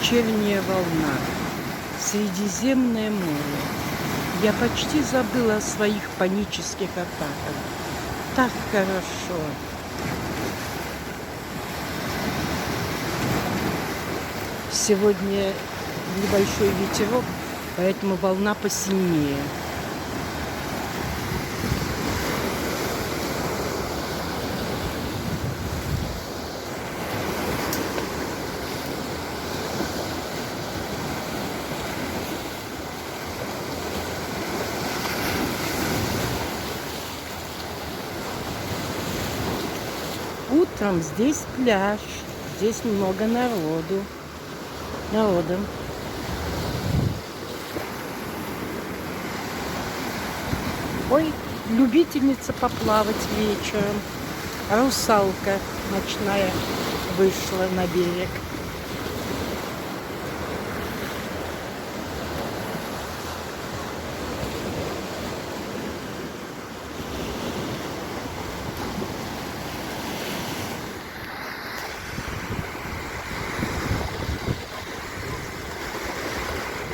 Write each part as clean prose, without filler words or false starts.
Вечерняя волна, Средиземное море. Я почти забыла о своих панических атаках. Так хорошо. Сегодня небольшой ветерок, поэтому волна посильнее. Утром здесь пляж, здесь много народу. Ой, любительница поплавать вечером. Русалка ночная вышла на берег.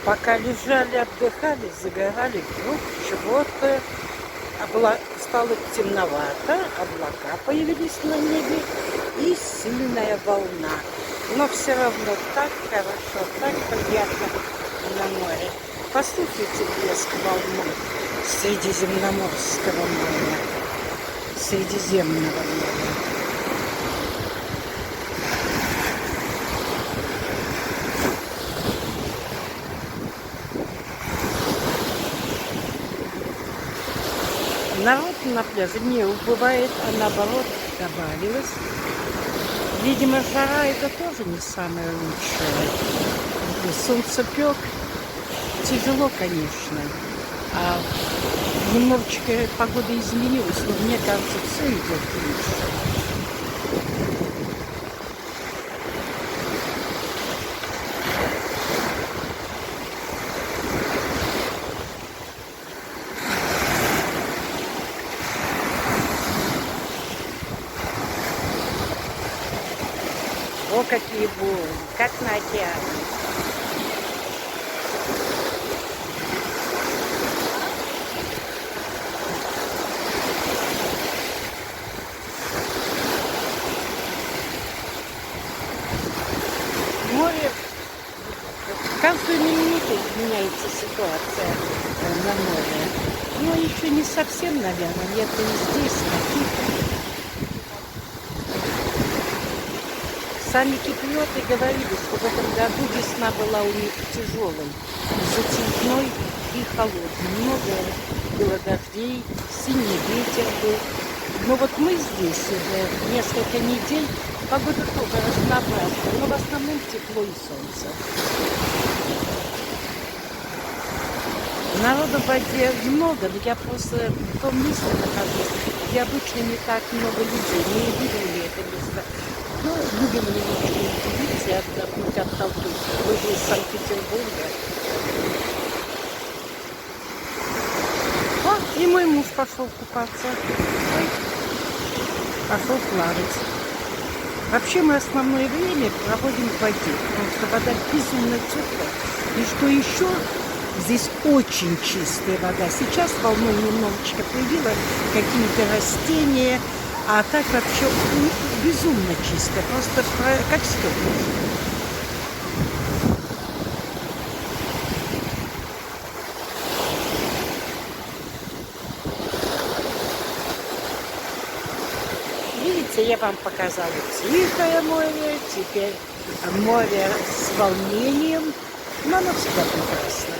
Пока лежали, отдыхали, загорали, вдруг чего-то стало темновато, облака появились на небе и сильная волна. Но все равно так хорошо, так приятно на море. Послушайте плеск волны Средиземноморского моря, Средиземного моря. Народ на пляже не убывает, а наоборот добавилось. Видимо, жара это тоже не самое лучшее. Солнцепек тяжело, конечно. А немножечко погода изменилась, но мне кажется, все идет лучше. О, какие волны, как на океане. Море, каждую минуту меняется ситуация на море. Но еще не совсем, наверное, где-то и здесь, на Кипре. Сами киприоты говорили, что в этом году весна была у них тяжелой, затяжной и холодной. Много было дождей, сильный ветер был. Но вот мы здесь уже несколько недель, погода тоже разнообразная, но в основном тепло и солнце. Народу в воде много, но я просто в том месте нахожусь, где обычно не так много людей, не видели это место. Ну, любим немножко удивиться и отдохнуть от толпы. Вы же из Санкт-Петербурга. О, и мой муж пошел купаться. Ой, пошел плавать. Вообще мы основное время проводим в воде, потому что вода безумно теплая. И что еще, здесь очень чистая вода. Сейчас волной немножечко появилось какие-то растения. А так вообще безумно чисто, просто как стекло. Видите, я вам показала тихое море, теперь море с волнением, но оно всегда прекрасно.